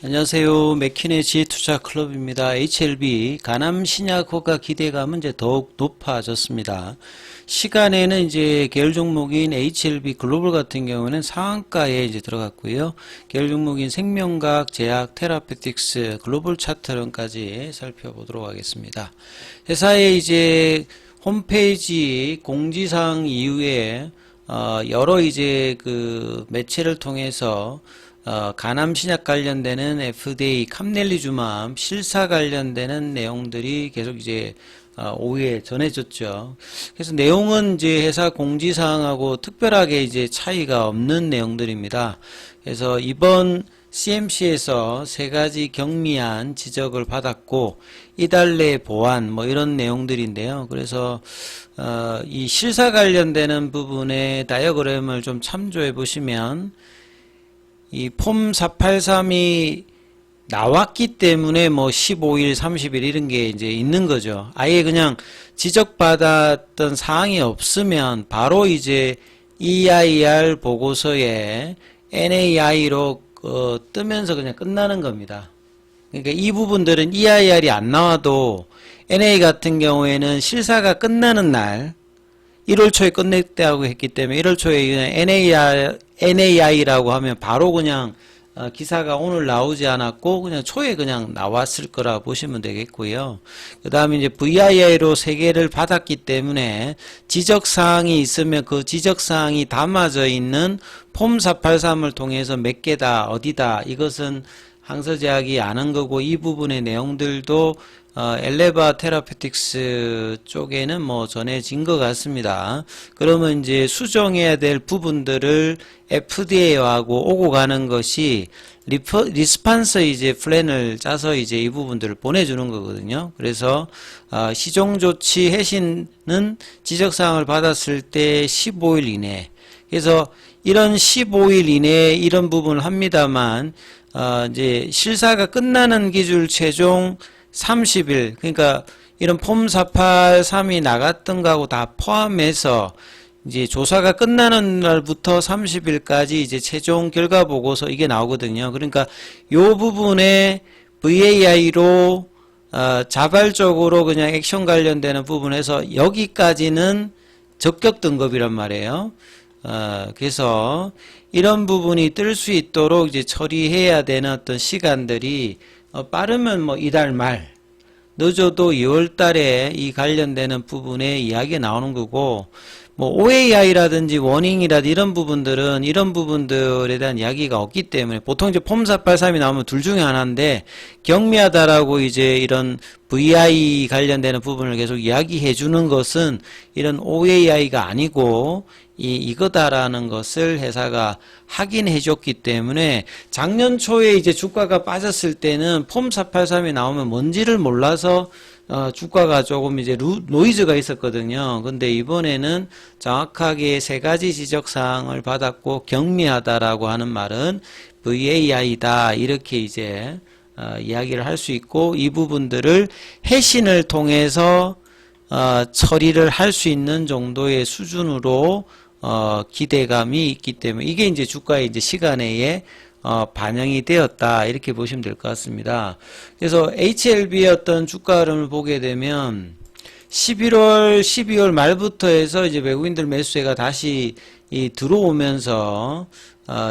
안녕하세요. 맥키네지 투자클럽입니다. HLB 가남 신약 호가 기대감은 이제 더욱 높아졌습니다. 시간에는 이제 계열 종목인 HLB 글로벌 같은 경우는 상한가에 이제 들어갔고요. 계열 종목인 생명과학, 제약, 테라페틱스, 글로벌 차트론까지 살펴보도록 하겠습니다. 회사의 이제 홈페이지 공지사항 이후에 여러 이제 그 매체를 통해서 간암 신약 관련되는 FDA 캄넬리주맘 실사 관련되는 내용들이 계속 이제 오후에 전해졌죠. 그래서 내용은 이제 회사 공지사항하고 특별하게 이제 차이가 없는 내용들입니다. 그래서 이번 CMC에서 세 가지 경미한 지적을 받았고 이달 내 보완 뭐 이런 내용들인데요. 그래서 이 실사 관련되는 부분의 다이어그램을 좀 참조해 보시면 이 폼 483이 나왔기 때문에 뭐 15일, 30일 이런 게 이제 있는 거죠. 아예 그냥 지적받았던 사항이 없으면 바로 이제 EIR 보고서에 NAI로 뜨면서 그냥 끝나는 겁니다. 그러니까 이 부분들은 EIR이 안 나와도 NA 같은 경우에는 실사가 끝나는 날 1월 초에 끝냈다고 했기 때문에 1월 초에 NAI라고 하면 바로 그냥 기사가 오늘 나오지 않았고 그냥 초에 그냥 나왔을 거라 보시면 되겠고요. 그 다음에 이제 VII로 3개를 받았기 때문에 지적사항이 있으면 그 지적사항이 담아져 있는 폼 483을 통해서 몇 개다 어디다 이것은 항서제약이 안 한 거고 이 부분의 내용들도 엘레바 테라페틱스 쪽에는 뭐 전해진 것 같습니다. 그러면 이제 수정해야 될 부분들을 FDA하고 오고 가는 것이 리스판서 이제 플랜을 짜서 이제 이 부분들을 보내주는 거거든요. 그래서 시종 조치 해신은 지적사항을 받았을 때 15일 이내. 그래서 이런 15일 이내에 이런 부분을 합니다만 이제 실사가 끝나는 기준 최종 30일, 그러니까 이런 폼 483이 나갔던 거하고 다 포함해서 이제 조사가 끝나는 날부터 30일까지 이제 최종 결과 보고서 이게 나오거든요. 그러니까 요 부분에 VAI로 자발적으로 그냥 액션 관련되는 부분에서 여기까지는 적격 등급이란 말이에요. 그래서 이런 부분이 뜰 수 있도록 이제 처리해야 되는 어떤 시간들이 빠르면 뭐 이달 말, 늦어도 2월 달에 이 관련되는 부분에 이야기가 나오는 거고, 뭐 OAI라든지 워닝이라든지 이런 부분들은 이런 부분들에 대한 이야기가 없기 때문에 보통 이제 폼 483이 나오면 둘 중에 하나인데 경미하다라고 이제 이런 VI 관련되는 부분을 계속 이야기해 주는 것은 이런 OAI가 아니고 이거다라는 것을 회사가 확인해 줬기 때문에 작년 초에 이제 주가가 빠졌을 때는 폼 483이 나오면 뭔지를 몰라서 주가가 조금 이제 노이즈가 있었거든요. 근데 이번에는 정확하게 세 가지 지적사항을 받았고 경미하다라고 하는 말은 VAI다 이렇게 이제 이야기를 할 수 있고 이 부분들을 해신을 통해서 처리를 할 수 있는 정도의 수준으로 기대감이 있기 때문에 이게 이제 주가의 이제 시간에 반영이 되었다 이렇게 보시면 될 것 같습니다. 그래서 HLB의 어떤 주가 흐름을 보게 되면 11월, 12월 말부터 해서 이제 외국인들 매수세가 다시 들어오면서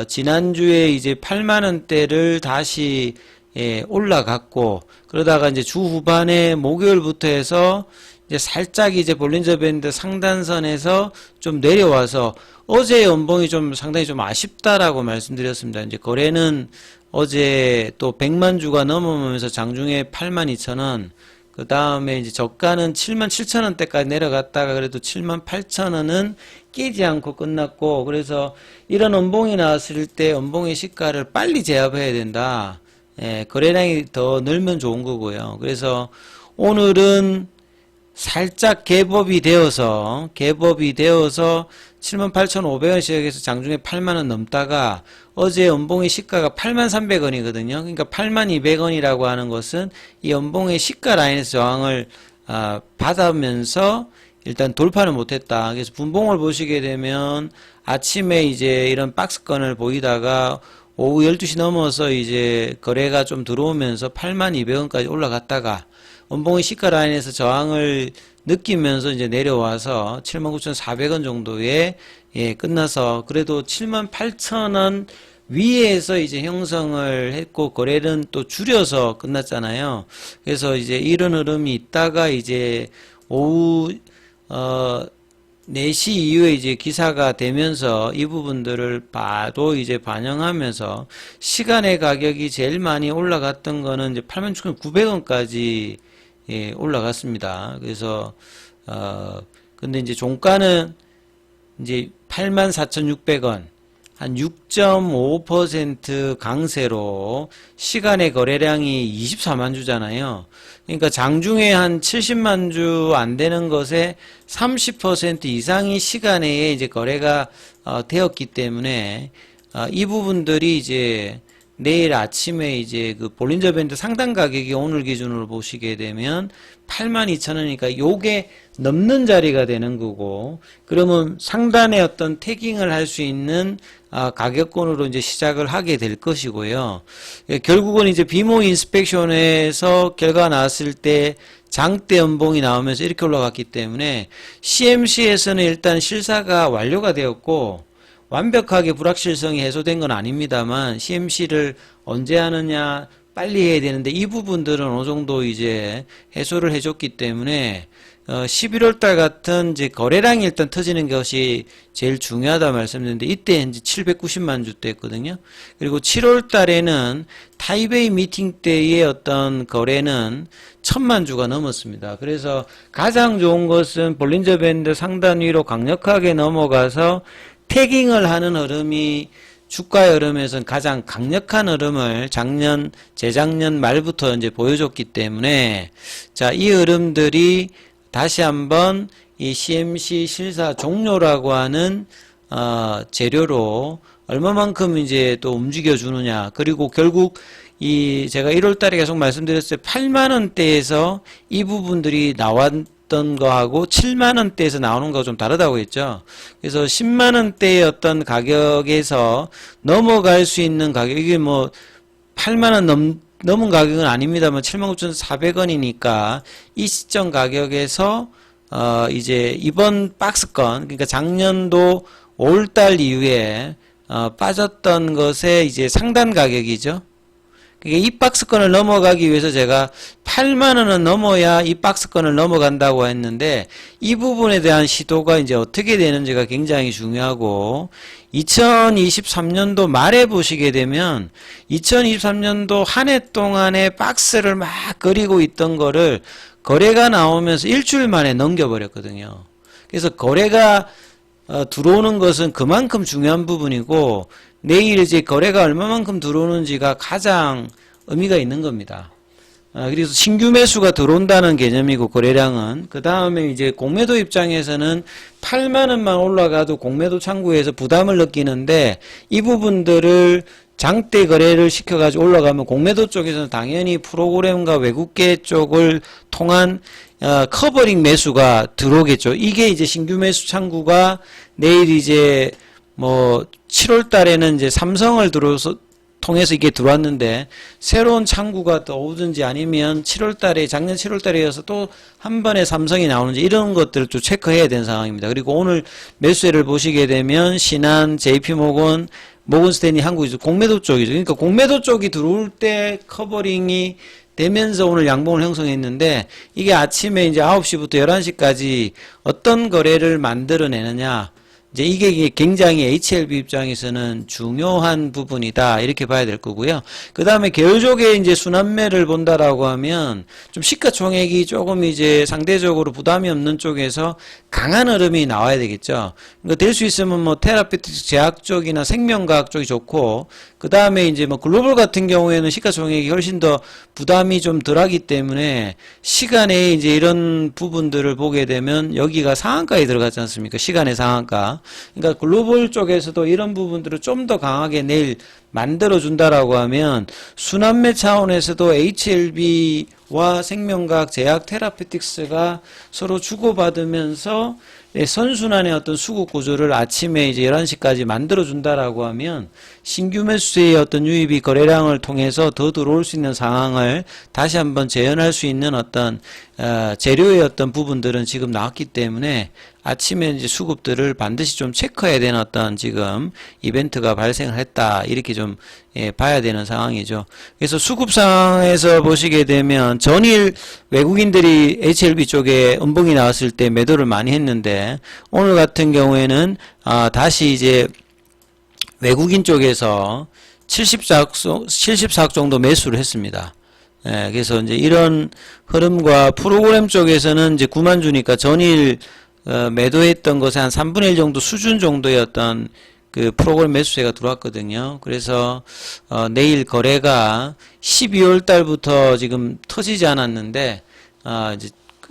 지난주에 이제 8만 원대를 다시 올라갔고 그러다가 이제 주 후반에 목요일부터 해서 이제 살짝 이제 볼린저 밴드 상단선에서 좀 내려와서 어제 연봉이 좀 상당히 좀 아쉽다라고 말씀드렸습니다. 이제 거래는 어제 또 100만 주가 넘어오면서 장중에 8만 2천 원, 그 다음에 이제 저가는 7만 7천 원대까지 내려갔다가 그래도 7만 8천 원은 깨지 않고 끝났고 그래서 이런 연봉이 나왔을 때 연봉의 시가를 빨리 제압해야 된다. 거래량이 더 늘면 좋은 거고요. 그래서 오늘은 살짝 갭업이 되어서 78,500원 시작해서 장중에 8만원 넘다가 어제 연봉의 시가가 83,300원이거든요. 그러니까 82,200원이라고 하는 것은 이 연봉의 시가 라인에서 저항을 받으면서 일단 돌파는 못했다. 그래서 분봉을 보시게 되면 아침에 이제 이런 박스권을 보이다가 오후 12시 넘어서 이제 거래가 좀 들어오면서 82,200원까지 올라갔다가 원봉의 시가 라인에서 저항을 느끼면서 이제 내려와서 79,400원 정도에 끝나서 그래도 78,000원 위에서 이제 형성을 했고 거래는 또 줄여서 끝났잖아요. 그래서 이제 이런 흐름이 있다가 이제 오후 4시 이후에 이제 기사가 되면서 이 부분들을 바로 이제 반영하면서 시간의 가격이 제일 많이 올라갔던 거는 이제 86,900원까지 올라갔습니다. 그래서 근데 이제 종가는 이제 84,600원 한 6.5% 강세로 시간의 거래량이 24만 주잖아요. 그러니까 장중에 한 70만 주 안 되는 것에 30% 이상이 시간에 이제 거래가 되었기 때문에 이 부분들이 이제 내일 아침에 이제 그 볼린저 밴드 상단 가격이 오늘 기준으로 보시게 되면 82,000원이니까 요게 넘는 자리가 되는 거고, 그러면 상단에 어떤 태깅을 할 수 있는 가격권으로 이제 시작을 하게 될 것이고요. 결국은 이제 비모 인스펙션에서 결과가 나왔을 때 장대 연봉이 나오면서 이렇게 올라갔기 때문에 CMC에서는 일단 실사가 완료가 되었고 완벽하게 불확실성이 해소된 건 아닙니다만 CMC를 언제 하느냐 빨리 해야 되는데 이 부분들은 어느 정도 이제 해소를 해줬기 때문에 11월 달 같은 이제 거래량이 일단 터지는 것이 제일 중요하다 말씀드렸는데 이때 이제 790만 주 때였거든요. 그리고 7월 달에는 타이베이 미팅 때의 어떤 거래는 1000만 주가 넘었습니다. 그래서 가장 좋은 것은 볼린저 밴드 상단 위로 강력하게 넘어가서 태깅을 하는 흐름이 주가의 흐름에서는 가장 강력한 흐름을 재작년 말부터 이제 보여줬기 때문에 자, 이 흐름들이 다시 한번 이 CMC 실사 종료라고 하는 재료로 얼마만큼 이제 또 움직여 주느냐. 그리고 결국 이 제가 1월 달에 계속 말씀드렸어요. 8만 원대에서 이 부분들이 나왔던 거하고 7만 원대에서 나오는 거 좀 다르다고 했죠. 그래서 10만 원대의 어떤 가격에서 넘어갈 수 있는 가격, 이게 뭐 8만 원 넘은 가격은 아닙니다만 79,400원이니까 이 시점 가격에서 이제 이번 박스권, 그러니까 작년도 5월달 이후에 빠졌던 것의 이제 상단 가격이죠. 그러니까 이 박스권을 넘어가기 위해서 제가 8만원은 넘어야 이 박스권을 넘어간다고 했는데 이 부분에 대한 시도가 이제 어떻게 되는지가 굉장히 중요하고 2023년도 말에 보시게 되면 2023년도 한 해 동안에 박스를 막 그리고 있던 거를 거래가 나오면서 일주일 만에 넘겨버렸거든요. 그래서 거래가 들어오는 것은 그만큼 중요한 부분이고 내일 이제 거래가 얼마만큼 들어오는지가 가장 의미가 있는 겁니다. 그래서 신규 매수가 들어온다는 개념이고 거래량은 그 다음에 이제 공매도 입장에서는 8만 원만 올라가도 공매도 창구에서 부담을 느끼는데 이 부분들을 장대 거래를 시켜가지고 올라가면 공매도 쪽에서는 당연히 프로그램과 외국계 쪽을 통한 커버링 매수가 들어오겠죠. 이게 이제 신규 매수 창구가 내일 이제 뭐 7월 달에는 이제 삼성을 통해서 이게 들어왔는데 새로운 창구가 또 오든지 아니면 7월 달에 작년 7월 달에여서 또 한 번에 삼성이 나오는지 이런 것들을 좀 체크해야 되는 상황입니다. 그리고 오늘 매수세를 보시게 되면 신한, JP모건, 모건스탠리 한국이죠. 공매도 쪽이죠. 그러니까 공매도 쪽이 들어올 때 커버링이 되면서 오늘 양봉을 형성했는데 이게 아침에 이제 9시부터 11시까지 어떤 거래를 만들어내느냐. 이제 이게 굉장히 HLB 입장에서는 중요한 부분이다 이렇게 봐야 될 거고요. 그 다음에 계열적의 이제 순환매를 본다라고 하면 좀 시가총액이 조금 이제 상대적으로 부담이 없는 쪽에서 강한 흐름이 나와야 되겠죠. 그러니까 될 수 있으면 뭐 테라피틱스 제약 쪽이나 생명과학 쪽이 좋고 그 다음에 이제 뭐 글로벌 같은 경우에는 시가총액이 훨씬 더 부담이 좀 덜하기 때문에 시간에 이제 이런 부분들을 보게 되면 여기가 상한가에 들어갔지 않습니까? 시간의 상한가. 그러니까 글로벌 쪽에서도 이런 부분들을 좀 더 강하게 내일 만들어준다라고 하면 순환매 차원에서도 HLB와 생명과학, 제약, 테라피틱스가 서로 주고받으면서 선순환의 어떤 수급 구조를 아침에 이제 11시까지 만들어준다라고 하면 신규 매수세의 어떤 유입이 거래량을 통해서 더 들어올 수 있는 상황을 다시 한번 재현할 수 있는 어떤 재료의 어떤 부분들은 지금 나왔기 때문에 아침에 이제 수급들을 반드시 좀 체크해야 되는 어떤 지금 이벤트가 발생을 했다, 이렇게 좀 봐야 되는 상황이죠. 그래서 수급 상황에서 보시게 되면 전일 외국인들이 HLB 쪽에 음봉이 나왔을 때 매도를 많이 했는데 오늘 같은 경우에는 다시 이제 외국인 쪽에서 74억 정도 매수를 했습니다. 그래서 이제 이런 흐름과 프로그램 쪽에서는 이제 9만 주니까 전일 매도했던 것의 한 3분의 1 정도 수준 정도의 어떤 그 프로그램 매수세가 들어왔거든요. 그래서 내일 거래가 12월 달부터 지금 터지지 않았는데 이제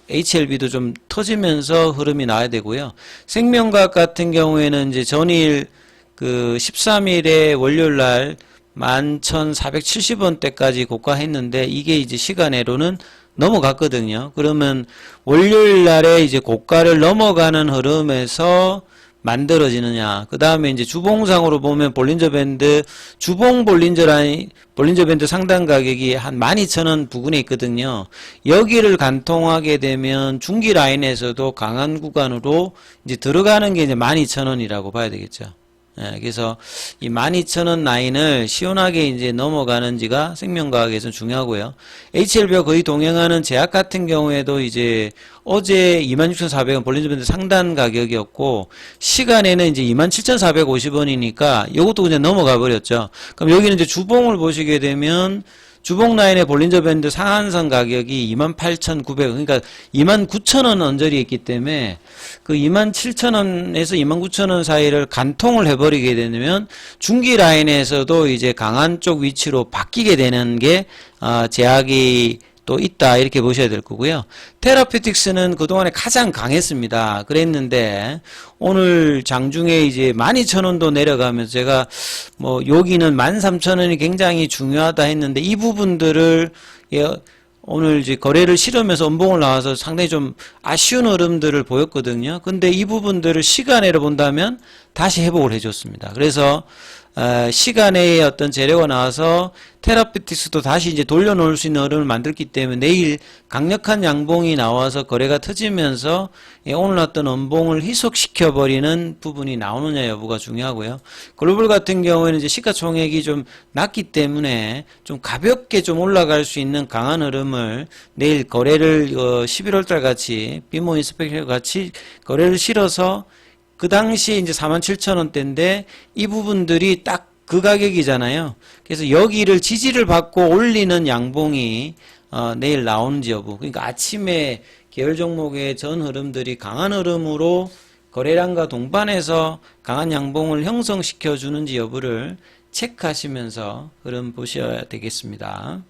HLB도 좀 터지면서 흐름이 나야 되고요. 생명과학 같은 경우에는 이제 전일 그 13일에 월요일 날 11,470원대까지 고가했는데 이게 이제 시간으로는 넘어갔거든요. 그러면 월요일 날에 이제 고가를 넘어가는 흐름에서 만들어지느냐. 그 다음에 이제 주봉상으로 보면 볼린저 밴드, 주봉 볼린저 밴드 상단 가격이 한 12,000원 부근에 있거든요. 여기를 간통하게 되면 중기 라인에서도 강한 구간으로 이제 들어가는 게 이제 12,000원이라고 봐야 되겠죠. 그래서 이 12,000원 라인을 시원하게 이제 넘어가는지가 생명과학에서는 중요하고요. HLB와 거의 동행하는 제약 같은 경우에도 이제 어제 26,400원 볼린저 밴드 상단 가격이었고 시간에는 이제 27,450원이니까 이것도 그냥 넘어가 버렸죠. 그럼 여기는 이제 주봉을 보시게 되면 주봉 라인의 볼린저 밴드 상한선 가격이 28,900원, 그러니까 29,000원 언저리에 있기 때문에 그 27,000원에서 29,000원 사이를 간통을 해버리게 되면 중기 라인에서도 이제 강한 쪽 위치로 바뀌게 되는 게 제약이 또 있다, 이렇게 보셔야 될 거고요. 테라피틱스는 그동안에 가장 강했습니다. 그랬는데 오늘 장중에 이제 12,000원도 내려가면서 제가 뭐 여기는 13,000원이 굉장히 중요하다 했는데 이 부분들을 오늘 이제 거래를 실으면서 음봉을 나와서 상당히 좀 아쉬운 흐름들을 보였거든요. 근데 이 부분들을 시간으로 본다면 다시 회복을 해줬습니다. 그래서 시간의 어떤 재료가 나와서 테라피틱스도 다시 이제 돌려놓을 수 있는 흐름을 만들기 때문에 내일 강력한 양봉이 나와서 거래가 터지면서 오늘 어떤 음봉을 희석시켜버리는 부분이 나오느냐 여부가 중요하고요. 글로벌 같은 경우에는 이제 시가총액이 좀 낮기 때문에 좀 가볍게 좀 올라갈 수 있는 강한 흐름을 내일 거래를 11월달 같이 비모 인스펙션 같이 거래를 실어서 그 당시에 이제 47,000원대인데 이 부분들이 딱 그 가격이잖아요. 그래서 여기를 지지를 받고 올리는 양봉이 내일 나오는지 여부. 그러니까 아침에 계열 종목의 전 흐름들이 강한 흐름으로 거래량과 동반해서 강한 양봉을 형성시켜 주는지 여부를 체크하시면서 흐름 보셔야 되겠습니다.